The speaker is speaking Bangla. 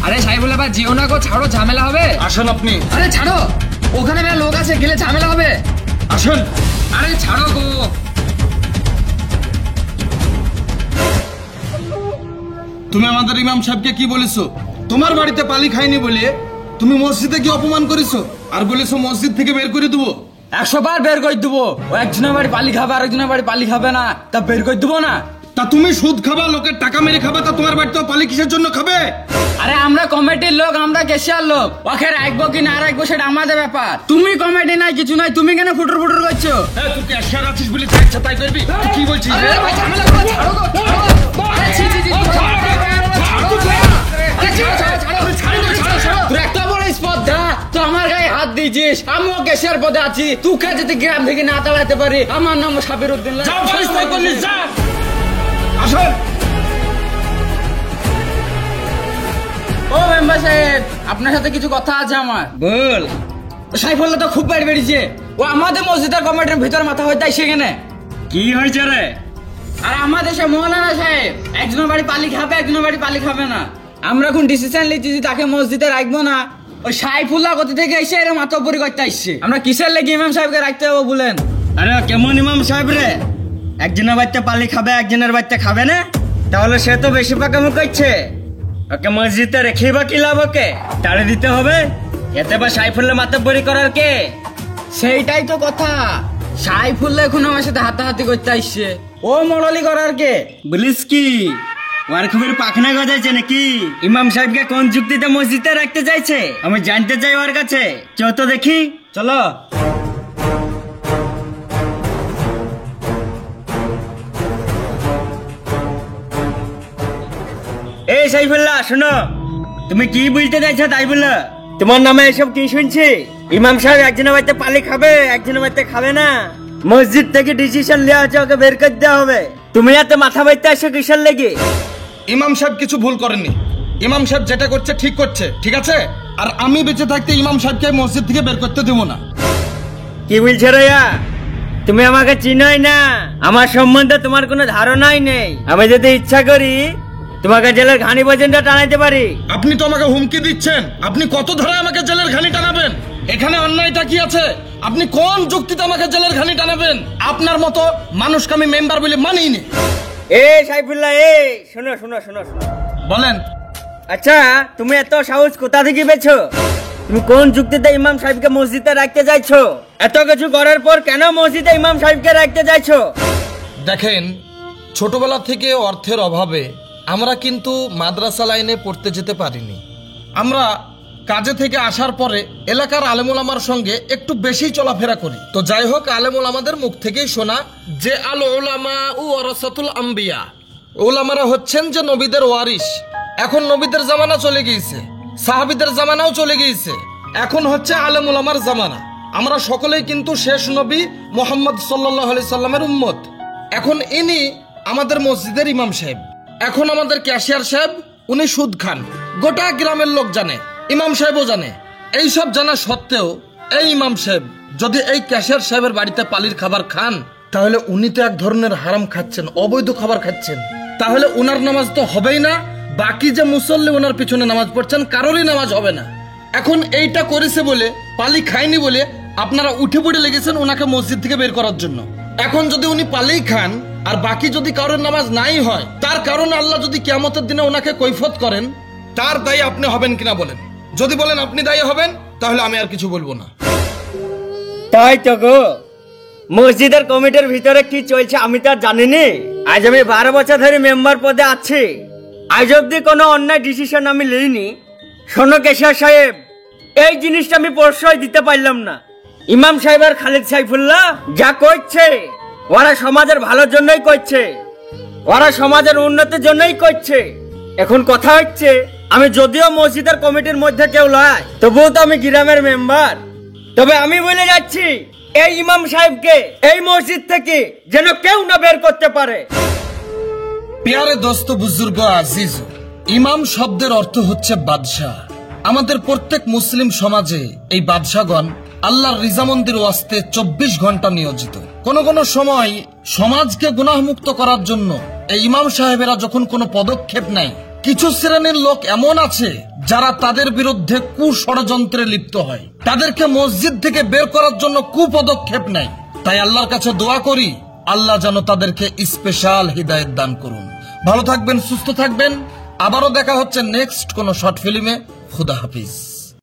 আরে সাইফুল্লাহ ভাই যেও না গো, ছাড়ো, ঝামেলা হবে। আসেন আপনি। আরে ছাড়ো, ওখানে মেলা লোক আছে, গেলে ঝামেলা হবে। আসেন। আরে ছাড়ো গো। তুমি আমাদের ইমাম সাহেবকে কি বলেছো? তোমার বাড়িতে পালি খাইনি বলে তুমি মসজিদে কি অপমান করেছো, আর বলেছো মসজিদ থেকে বের করে দেবো। 100 বার বের করে দেবো। ও একজনের বাড়ি পালি খাবে, আরেকজনের বাড়ি পালি খাবে না, তা বের করে দেবো না? তা তুমি সুদ খাবা, লোকের টাকা মেরে খাবা, তা তোমার বাড়িতে পালি কিসের জন্য খাবে? আরে আমরা কমিটির লোক, আমরা কেশিয়ার লোক, ওকে রাখবো কি না রাখবো সেটা আমাদের ব্যাপার। তুমি কমিটি নাই, কিছু নাই, তুমি কেন ফুটুর ফুটুর করছো? তুই ক্যাশিয়ার আছিস বলে যা ইচ্ছা তাই করবি? কি বলছিস? আরে ভাই ঝামেলা করো, ছাড়ো গো, ছাড়ো। আরে ছি ছি ছি, ছাড়ো, ছাড়ো। তোর এত বড় স্পর্ধা, তো আমার গায়ে হাত দিয়েছিস। আমিও কেশিয়ার পদে আছি, তুকে যদি গ্রাম থেকে না তাড়াতে পারি, আমার নাম সাবির উদ্দিন। আসেন। ও মেম্বার সাহেব, আপনার সাথে কিছু কথা আছে আমার। বল। সাইফুল্লাহ তো খুব বাইরে বেরিয়েছে, ও আমাদের মসজিদের কমিটির ভিতর মাথা হয়ে তাই সেখানে। কি হয়েছে রে? আর আমাদের সে মৌলানা সাহেব একজনের বাড়ি পালি খাবে, একজনের বাড়ি পালি খাবে না। আমরা এখন ডিসিশন নিয়েছি যে তাকে মসজিদে রাখবো না। ওই সাইফুল্লাহ কোথা থেকে এসে এর মাতব্বরি করতে আসছে। আমরা কিসের লেগে ইমাম সাহেবকে রাখতে হবে বলেন? আরে কেমন ইমাম সাহেব রে? একজনের বাড়িতে পালি খাবে, একজনের বাড়িতে খাবে না? তাহলে সে তো বেশি পাকামি করছে। ওকে মসজিদে রেখেই বা কি লাভ? ওকে তাড়ে দিতে হবে। এতে বা সাইফুল্লাহ মাতব্বরি করার কে? সেইটাই তো কথা। সাইফুল্লাহ এখন আমার সাথে হাতাহাতি করতে আসছে, ও মলালি করার কে? বলিস কি? ওর খুবের পাখনা গজাইছে নাকি? ইমাম সাহেবকে কোন যুক্তিতে মসজিদে রাখতে চাইছে আমি জানতে চাই ওর কাছে। চল তো দেখি, চলো। এই সাইফুল্লাহ শোনো, তুমি কি বুঝতে চাইছো তাই বলো? তোমার নামে এসব কি শুনছি? ইমাম সাহেব একজনের বাড়িতে পালি খাবে, একজনের বাড়িতে খাবে না। মসজিদ থেকে ডিসিশন নেওয়া হচ্ছে, ওকে বের করে দেওয়া হবে। তুমি এত মাথা বাইতে আসো কিসের লেগে? ইমাম সাহেব কিছু ভুল করেননি। ইমাম সাহেব যেটা করছে ঠিক করছে, ঠিক আছে? আর আমি বেঁচে থাকতে ইমাম সাহেবকে মসজিদ থেকে বের করতে দেবো না। কি বলছো রাইয়া? তুমি আমাকে চিনোই না, আমার সম্বন্ধে তোমার কোনো ধারণাই নেই। আমি যদি ইচ্ছা করি তোমাকে জেলের ঘানি পর্যন্ত টানাইতে পারি। আপনি তো আমাকে হুমকি দিচ্ছেন। আপনি কত ধরে আমাকে জেলের ঘানি টানাবেন? এখানে অন্যায়টা কি আছে? আপনি কোন যুক্তিতে আমাকে জেলের ঘানি টানাবেন? আপনার মতো মানুষকে আমি মেম্বার বলে মানিই নি। এ সাইফুল্লাহ, এ শোনো শোনো শোনো শোনো, বলেন। আচ্ছা তুমি এত সাহস কোথা থেকে পেয়েছো? তুমি কোন যুক্তিতে ইমাম সাহেবকে মসজিদে রাখতে চাইছো? এত কিছু করার পর কেন মসজিদে ইমাম সাহেবকে রাখতে চাইছো? দেখেন, ছোটবেলা থেকে অর্থের অভাবে আমরা কিন্তু মাদ্রাসা লাইনে পড়তে যেতে পারিনি। আমরা কাজে থেকে আসার পরে এলাকার আলেমুল আমার সঙ্গে একটু বেশি চলাফেরা করি। তো যাই হোক, আলেমুল আমাদের মুখ থেকেই শোনা যে আল উলামা ও ওয়ারাসাতুল আম্বিয়া, উলামারা হচ্ছেন যে নবীদের ওয়ারিস। এখন নবীদের জামানা চলে গিয়েছে, সাহাবীদের জামানাও চলে গিয়েছে, এখন হচ্ছে আলেমুল আমার জামানা। আমরা সকলেই কিন্তু শেষ নবী মুহাম্মদ সাল্লাল্লাহু আলাইহি সাল্লামের উম্মত। এখন ইনি আমাদের মসজিদের ইমাম সাহেব। এখন আমাদের ক্যাশিয়ার সাহেব উনি সুদ খান, গোটা গ্রামের লোক জানে, ইমাম সাহেবও জানে। এইসব জানা সত্ত্বেও এই ইমাম সাহেব যদি এই ক্যাশিয়ার সাহেবের বাড়িতে পালির খাবার খান, তাহলে উনি তো এক ধরনের হারাম খাচ্ছেন, অবৈধ খাবার খাচ্ছেন। তাহলে উনার নামাজ তো হবেই না, বাকি যে মুসল্লি ওনার পিছনে নামাজ পড়ছেন কারোরই নামাজ হবে না। এখন এইটা করেছে বলে, পালি খায়নি বলে আপনারা উঠে পড়ে লেগেছেন ওনাকে মসজিদ থেকে বের করার জন্য। এখন যদি উনি পালিই খান আর বাকি যদি কারোর নামাজ নাই হয়, তার কারণে আল্লাহ যদি কিয়ামতের দিনে ওনাকে কৈফিয়ত করেন, তার দায়ী আপনি হবেন কিনা বলেন? যদি বলেন আপনি দায়ী হবেন, তাহলে আমি আর কিছু বলবো না। তাই তো গো, মসজিদের কমিটির ভিতরে কি চলছে আমি তো আর জানিনি। আজ আমি 12 বছর ধরে মেম্বার পদে আছি, আজ অব্দি কোনো অন্যায় ডিসিশন আমি লইনি। শোনো কেশিয়ার সাহেব, এই জিনিসটা আমি প্রশ্রয় দিতে পারলাম না। ইমাম সাহেব আর খালিদ সাইফুল্লাহ যা করছে, ওরা সমাজের ভালোর জন্যই করছে, ওরা সমাজের উন্নতির জন্যই করছে। এখন কথা হচ্ছে, আমি যদিও মসজিদের কমিটির মধ্যে কেউ নয়, তবুও তো আমি গ্রামের মেম্বার। তবে আমি বলে যাচ্ছি, এই ইমাম সাহেবকে এই মসজিদ থেকে যেন কেউ না বের করতে পারে। প্যারে দোস্ত বুজুর্গ আজিজ, ইমাম শব্দের অর্থ হচ্ছে বাদশাহ। আমাদের প্রত্যেক মুসলিম সমাজে এই বাদশাগণ আল্লাহর রিজামন্দির ওয়াস্তে 24 ঘন্টা নিয়োজিত। কোন কোন সময় সমাজকে গুনাহমুক্ত করার জন্য এই ইমাম সাহেবেরা যখন কোনো পদক্ষেপ নেয়, কিছু শ্রেণীর লোক এমন আছে যারা তাদের বিরুদ্ধে কুষড়যন্ত্রে লিপ্ত হয়, তাদেরকে মসজিদ থেকে বের করার জন্য কুপদক্ষেপ নেয়। তাই আল্লাহর কাছে দোয়া করি, আল্লাহ যেন তাদেরকে স্পেশাল হিদায়েত দান করুন। ভালো থাকবেন, সুস্থ থাকবেন। আবারও দেখা হচ্ছে নেক্সট কোন শর্ট ফিল্মে। খুদা হাফিজ।